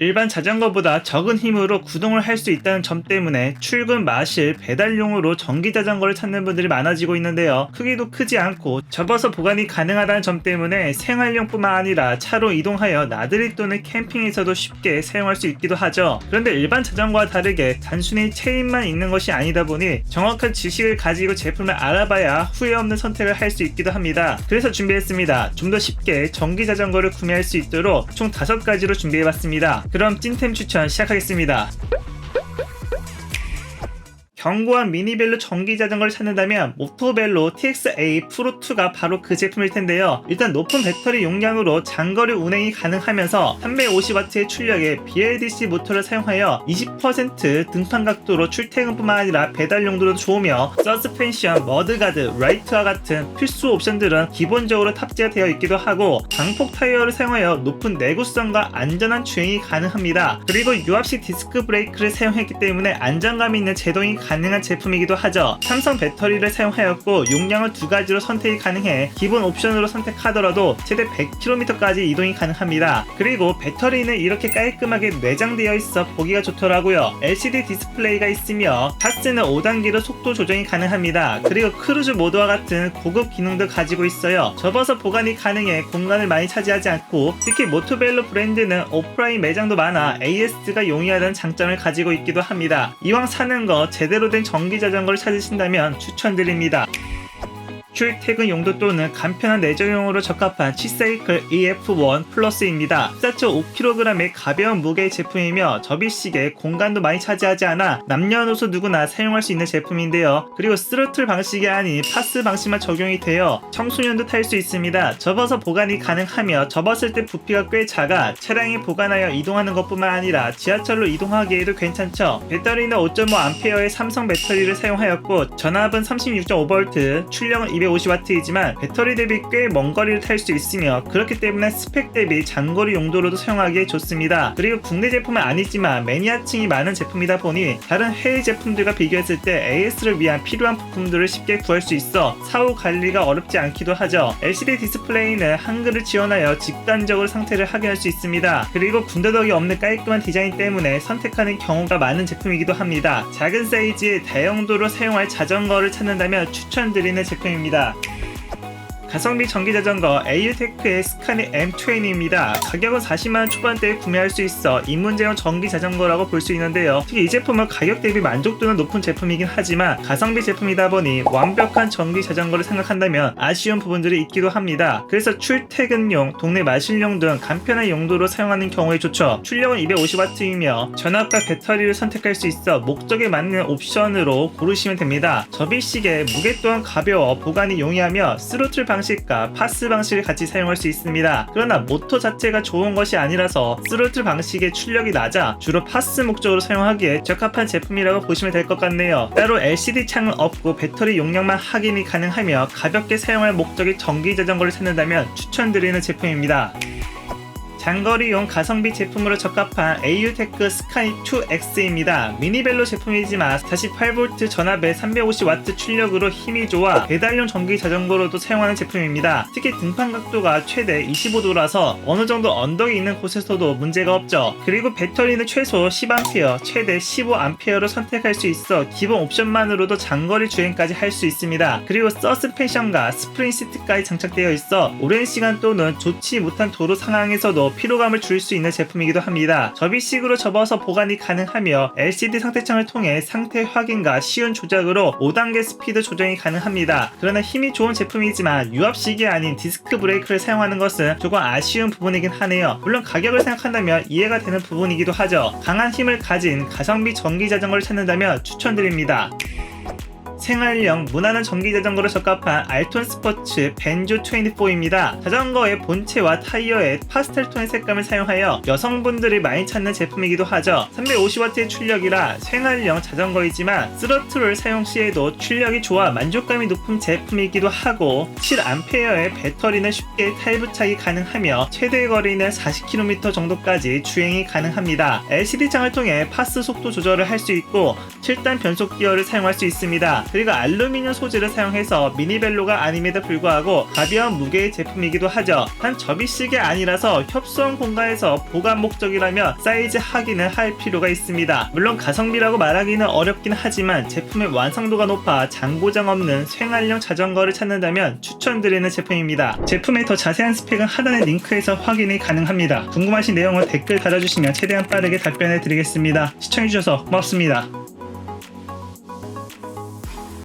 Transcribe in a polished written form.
일반 자전거보다 적은 힘으로 구동을 할 수 있다는 점 때문에 출근 마실 배달용으로 전기 자전거를 찾는 분들이 많아지고 있는데요. 크기도 크지 않고 접어서 보관이 가능하다는 점 때문에 생활용뿐만 아니라 차로 이동하여 나들이 또는 캠핑에서도 쉽게 사용할 수 있기도 하죠. 그런데 일반 자전거와 다르게 단순히 체인만 있는 것이 아니다 보니 정확한 지식을 가지고 제품을 알아봐야 후회 없는 선택을 할 수 있기도 합니다. 그래서 준비했습니다. 좀 더 쉽게 전기 자전거를 구매할 수 있도록 총 5가지로 준비해봤습니다. 그럼 찐템 추천 시작하겠습니다. 견고한 미니벨로 전기 자전거를 찾는다면 모토벨로 TX-A 프로2가 바로 그 제품일 텐데요. 일단 높은 배터리 용량으로 장거리 운행이 가능하면서 350W의 출력의 BLDC 모터를 사용하여 20% 등판 각도로 출퇴근뿐만 아니라 배달 용도로도 좋으며 서스펜션, 머드가드, 라이트와 같은 필수 옵션들은 기본적으로 탑재가 되어 있기도 하고 강폭 타이어를 사용하여 높은 내구성과 안전한 주행이 가능합니다. 그리고 유압식 디스크 브레이크를 사용했기 때문에 안정감 있는 제동이 가능한 제품이기도 하죠. 삼성 배터리를 사용하였고 용량을 2가지로 선택이 가능해 기본 옵션으로 선택하더라도 최대 100km까지 이동이 가능합니다. 그리고 배터리는 이렇게 깔끔하게 내장되어 있어 보기가 좋더라고요. LCD 디스플레이가 있으며 파스는 5단계로 속도 조정이 가능합니다. 그리고 크루즈 모드와 같은 고급 기능도 가지고 있어요. 접어서 보관이 가능해 공간을 많이 차지하지 않고 특히 모토벨로 브랜드는 오프라인 매장도 많아 AS가 용이하다는 장점을 가지고 있기도 합니다. 이왕 사는 거 제대로 된 전기 자전거를 찾으신다면 추천드립니다. 출퇴근 용도 또는 간편한 내정용으로 적합한 치사이클 EF1 플러스입니다. 4.5kg의 가벼운 무게의 제품이며 접이식에 공간도 많이 차지하지 않아 남녀노소 누구나 사용할 수 있는 제품인데요. 그리고 스로틀 방식이 아닌 파스 방식만 적용이 되어 청소년도 탈 수 있습니다. 접어서 보관이 가능하며 접었을 때 부피가 꽤 작아 차량에 보관하여 이동하는 것뿐만 아니라 지하철로 이동하기에도 괜찮죠. 배터리는 5.5A의 삼성 배터리를 사용하였고 전압은 36.5V, 출력은 250W이지만 배터리 대비 꽤 먼 거리를 탈 수 있으며 그렇기 때문에 스펙 대비 장거리 용도로도 사용하기에 좋습니다. 그리고 국내 제품은 아니지만 매니아층이 많은 제품이다 보니 다른 해외 제품들과 비교했을 때 AS를 위한 필요한 부품들을 쉽게 구할 수 있어 사후 관리가 어렵지 않기도 하죠. LCD 디스플레이는 한글을 지원하여 직관적으로 상태를 확인할 수 있습니다. 그리고 군더더기 없는 깔끔한 디자인 때문에 선택하는 경우가 많은 제품이기도 합니다. 작은 사이즈의 다용도로 사용할 자전거를 찾는다면 추천드리는 제품입니다. 가성비 전기자전거 AU테크의 스카니 M20입니다. 가격은 40만원 초반대에 구매할 수 있어 입문제형 전기자전거라고 볼 수 있는데요. 특히 이 제품은 가격 대비 만족도는 높은 제품이긴 하지만 가성비 제품이다 보니 완벽한 전기자전거를 생각한다면 아쉬운 부분들이 있기도 합니다. 그래서 출퇴근용, 동네 마실용 등 간편한 용도로 사용하는 경우에 좋죠. 출력은 250W이며 전압과 배터리를 선택할 수 있어 목적에 맞는 옵션으로 고르시면 됩니다. 접이식에 무게 또한 가벼워 보관이 용이하며 스로틀 방식과 파스 방식을 같이 사용할 수 있습니다. 그러나 모터 자체가 좋은 것이 아니라서 스로틀 방식의 출력이 낮아 주로 파스 목적으로 사용하기에 적합한 제품이라고 보시면 될 것 같네요. 따로 LCD 창은 없고 배터리 용량만 확인이 가능하며 가볍게 사용할 목적의 전기 자전거를 찾는다면 추천드리는 제품입니다. 장거리용 가성비 제품으로 적합한 AU테크 스카니 2X입니다. 미니벨로 제품이지만 48V 전압에 350W 출력으로 힘이 좋아 배달용 전기 자전거로도 사용하는 제품입니다. 특히 등판 각도가 최대 25도라서 어느정도 언덕이 있는 곳에서도 문제가 없죠. 그리고 배터리는 최소 10A, 최대 15A로 선택할 수 있어 기본 옵션만으로도 장거리 주행까지 할 수 있습니다. 그리고 서스펜션과 스프링 시트까지 장착되어 있어 오랜 시간 또는 좋지 못한 도로 상황에서도 피로감을 줄 수 있는 제품이기도 합니다. 접이식으로 접어서 보관이 가능하며 LCD 상태창을 통해 상태 확인과 쉬운 조작으로 5단계 스피드 조정이 가능합니다. 그러나 힘이 좋은 제품이지만 유압식이 아닌 디스크 브레이크를 사용하는 것은 조금 아쉬운 부분이긴 하네요. 물론 가격을 생각한다면 이해가 되는 부분이기도 하죠. 강한 힘을 가진 가성비 전기 자전거를 찾는다면 추천드립니다. 생활용 무난한 전기자전거로 적합한 알톤 스포츠 벤조 24입니다. 자전거의 본체와 타이어에 파스텔 톤의 색감을 사용하여 여성분들이 많이 찾는 제품이기도 하죠. 350W의 출력이라 생활용 자전거이지만 스로틀을 사용 시에도 출력이 좋아 만족감이 높은 제품이기도 하고 7A의 배터리는 쉽게 탈부착이 가능하며 최대 거리는 40km 정도까지 주행이 가능합니다. LCD창을 통해 파스 속도 조절을 할 수 있고 7단 변속 기어를 사용할 수 있습니다. 그리고 알루미늄 소재를 사용해서 미니벨로가 아님에도 불구하고 가벼운 무게의 제품이기도 하죠. 단 접이식이 아니라서 협소한 공간에서 보관 목적이라면 사이즈 확인을 할 필요가 있습니다. 물론 가성비라고 말하기는 어렵긴 하지만 제품의 완성도가 높아 장고장 없는 생활용 자전거를 찾는다면 추천드리는 제품입니다. 제품의 더 자세한 스펙은 하단의 링크에서 확인이 가능합니다. 궁금하신 내용은 댓글 달아주시면 최대한 빠르게 답변해 드리겠습니다. 시청해주셔서 고맙습니다.